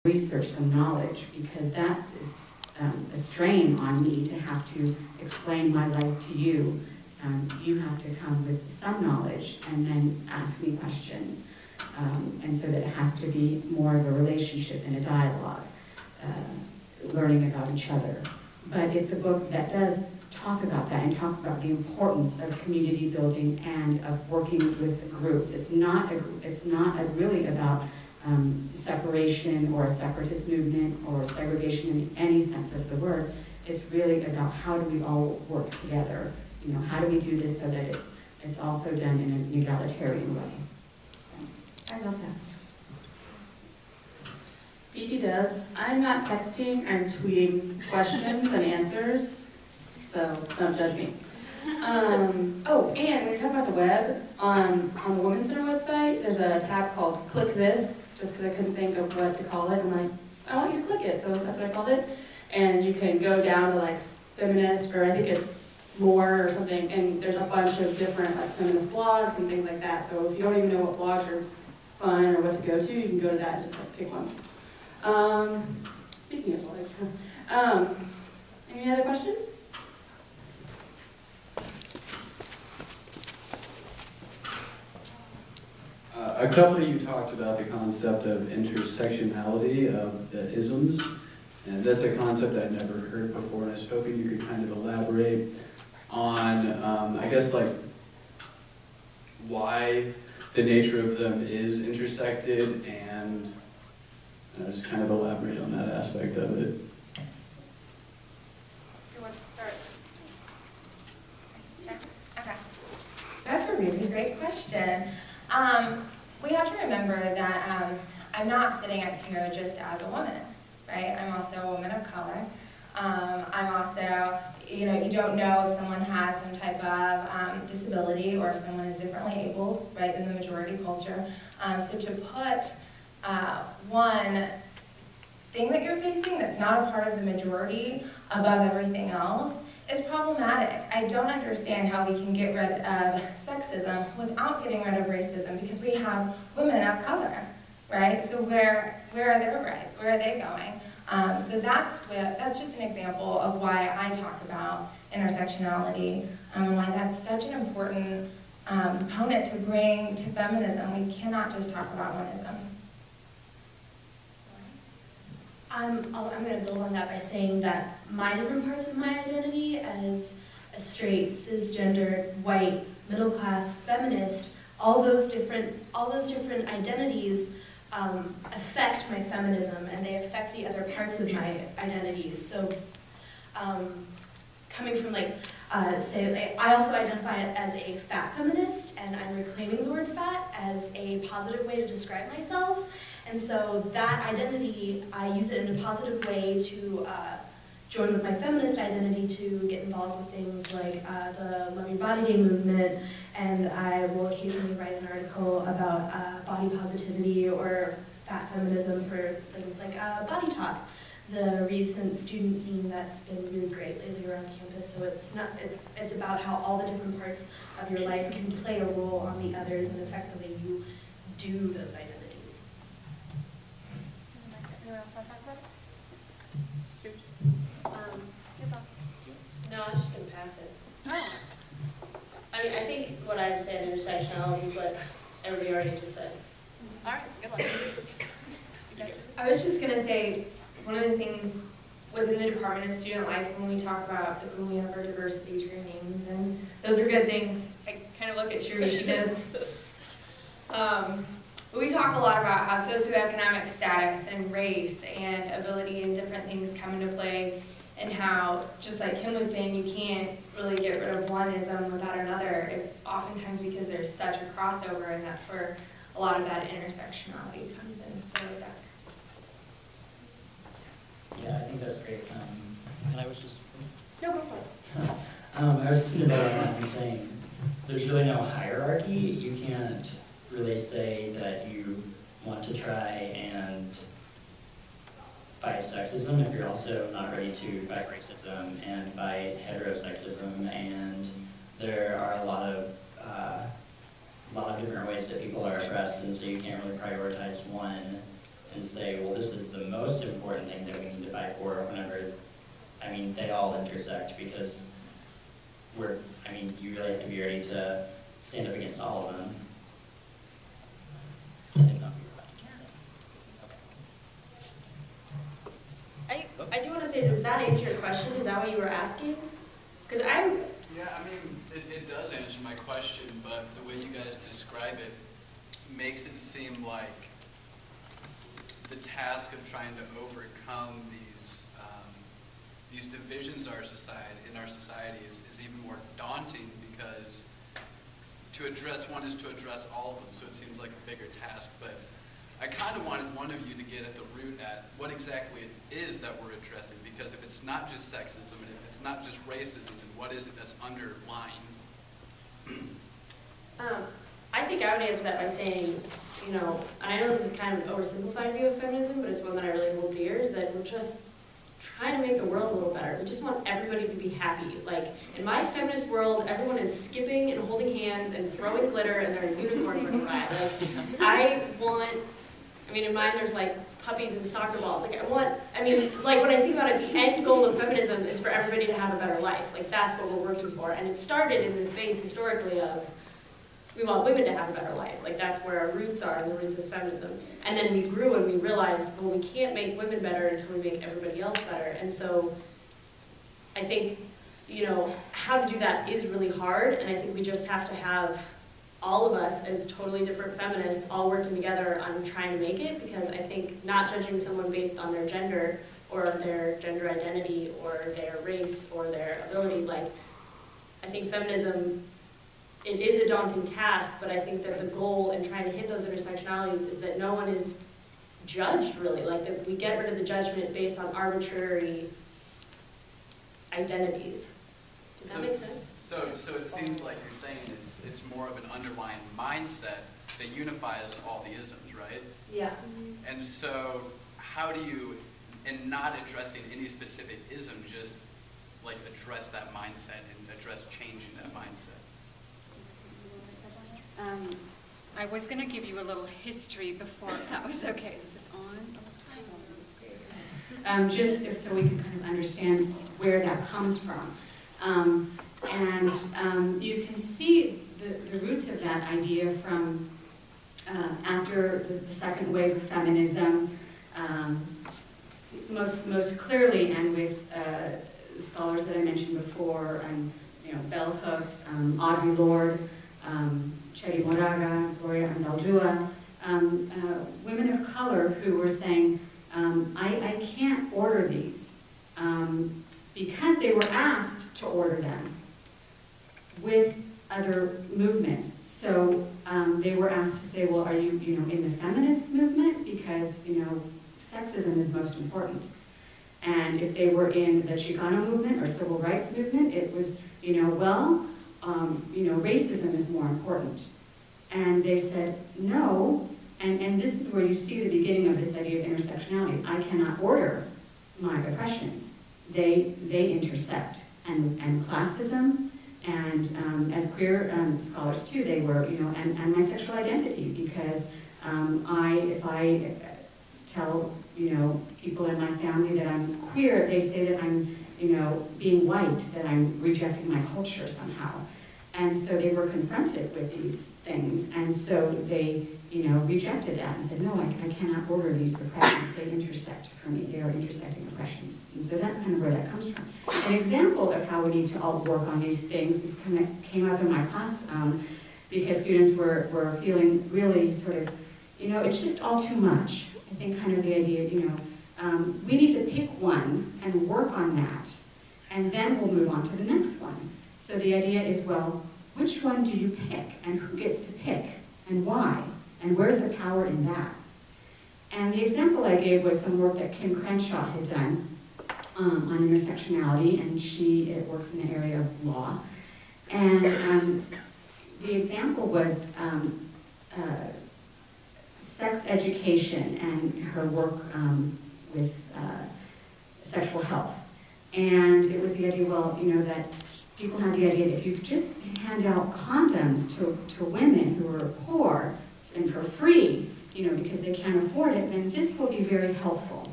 research some knowledge, because that is a strain on me to have to explain my life to you. You have to come with some knowledge and then ask me questions. And so that it has to be more of a relationship and a dialogue, learning about each other. But it's a book that does talk about that and talks about the importance of community building and of working with groups. It's not really about separation or a separatist movement or segregation in any sense of the word. It's really about how do we all work together. You know, how do we do this so that it's also done in an egalitarian way. So, I love that. BT Dubs, I'm not texting, I'm tweeting questions and answers, so don't judge me. Oh, and when you're talking about the web, on the Women's Center website, there's a tab called Click This, just because I couldn't think of what to call it. I'm like, I want you to click it, so that's what I called it. And you can go down to like Feminist, or I think it's More or something, and there's a bunch of different like feminist blogs and things like that. So if you don't even know what blogs are fun or what to go to, you can go to that and just like pick one. Speaking of blogs, any other questions? A couple of you talked about the concept of intersectionality of the isms, and that's a concept I'd never heard before, and I was hoping you could kind of elaborate on, I guess, like, why the nature of them is intersected, and just kind of elaborate on that aspect of it. Who wants to start? Start? Okay. That's a really great question. We have to remember that I'm not sitting up here just as a woman, right? I'm also a woman of color. I'm also, you don't know if someone has some type of disability or if someone is differently abled, right, in the majority culture. So to put one thing that you're facing that's not a part of the majority above everything else is problematic. I don't understand how we can get rid of sexism without getting rid of racism, because we have women of color, right? So where are their rights? Where are they going? So that's just an example of why I talk about intersectionality and why that's such an important component to bring to feminism. We cannot just talk about oneism. I'm going to build on that by saying that my different parts of my identity as a straight, cisgendered, white, middle-class, feminist, all those different identities affect my feminism, and they affect the other parts of my identities. So coming from I also identify as a fat feminist, and I'm reclaiming the word fat as a positive way to describe myself. And so that identity, I use it in a positive way to join with my feminist identity to get involved with things like the Love Your Body Day movement, and I will occasionally write an article about body positivity or fat feminism for things like Body Talk, the recent student scene that's been really great lately around campus. So it's about how all the different parts of your life can play a role on the others and affect the way you do those identities. Anyone else want to talk about it? No, I was just going to pass it. Oh. I mean, I think what I would say in intersectionality is what everybody already just said. All right, good luck. I was just going to say, one of the things within the Department of Student Life, when we talk about, when we have our diversity trainings, and those are good things, I kind of look at Shrew, she does. But we talk a lot about how socioeconomic status and race and ability and different things come into play, and how, just like Kim was saying, you can't really get rid of oneism without another. It's oftentimes because there's such a crossover, and that's where a lot of that intersectionality comes in. So that. Yeah, I think that's great. And I was just... No, go for it. I was thinking about that and saying, there's really no hierarchy. You can't really say that you want to try and fight sexism if you're also not ready to fight racism and fight heterosexism. And there are a lot of different ways that people are oppressed, and so you can't really prioritize one and say, well, this is the most important thing that we need to fight for, whenever, I mean, they all intersect, because you really have to be ready to stand up against all of them. I do want to say, does that answer your question? Is that what you were asking? Because Yeah, I mean, it does answer my question, but the way you guys describe it makes it seem like the task of trying to overcome these divisions in our society is even more daunting, because to address one is to address all of them, so it seems like a bigger task. But I kind of wanted one of you to get at the root at what exactly it is that we're addressing, because if it's not just sexism, and if it's not just racism, then what is it that's underlying? I think I would answer that by saying, and I know this is kind of an oversimplified view of feminism, but it's one that I really hold dear, is that we're just trying to make the world a little better. We just want everybody to be happy. Like, in my feminist world, everyone is skipping and holding hands and throwing glitter, and they're a unicorn for a ride. Like, in mine there's like puppies and soccer balls. Like, when I think about it, the end goal of feminism is for everybody to have a better life. Like, that's what we're working for. And it started in this base historically of, we want women to have a better life. Like, that's where our roots are, the roots of feminism. And then we grew and we realized, well, we can't make women better until we make everybody else better. And so I think, how to do that is really hard, and I think we just have to have all of us as totally different feminists all working together on trying to make it, because I think not judging someone based on their gender or their gender identity or their race or their ability, like, I think feminism, it is a daunting task, but I think that the goal in trying to hit those intersectionalities is that no one is judged, really. Like, that we get rid of the judgment based on arbitrary identities. Does that make sense? So it seems like you're saying it's more of an underlying mindset that unifies all the isms, right? Yeah. And so how do you, in not addressing any specific ism, just like address that mindset and address changing that mindset? I was going to give you a little history before, if that was okay. Is this on? Just so we can kind of understand where that comes from. You can see the roots of that idea from after the second wave of feminism, most clearly, and with scholars that I mentioned before, bell hooks, Audre Lorde, Chedi Moraga, Gloria Anzaldúa, women of color who were saying, I can't order these, because they were asked to order them with other movements. So they were asked to say, well, are you, in the feminist movement? Because, sexism is most important. And if they were in the Chicano movement or civil rights movement, it was, racism is more important. And they said, no, and this is where you see the beginning of this idea of intersectionality. I cannot order my oppressions. They intersect. And classism, and as queer scholars too, they were, and my sexual identity, because if I tell, people in my family that I'm queer, they say that I'm, being white, that I'm rejecting my culture somehow. And so they were confronted with these things, and so they, rejected that and said, no, I cannot order these oppressions. They intersect for me. They are intersecting oppressions. And so that's kind of where that comes from. An example of how we need to all work on these things is came up in my class because students were feeling really sort of, it's just all too much. I think kind of the idea, we need to pick one and work on that, and then we'll move on to the next one. So the idea is, well, which one do you pick, and who gets to pick, and why, and where's the power in that? And the example I gave was some work that Kim Crenshaw had done on intersectionality, and she works in the area of law. And the example was sex education and her work with sexual health. And it was the idea, that people had the idea that if you just hand out condoms to women who are poor and for free, you know, because they can't afford it, then this will be very helpful.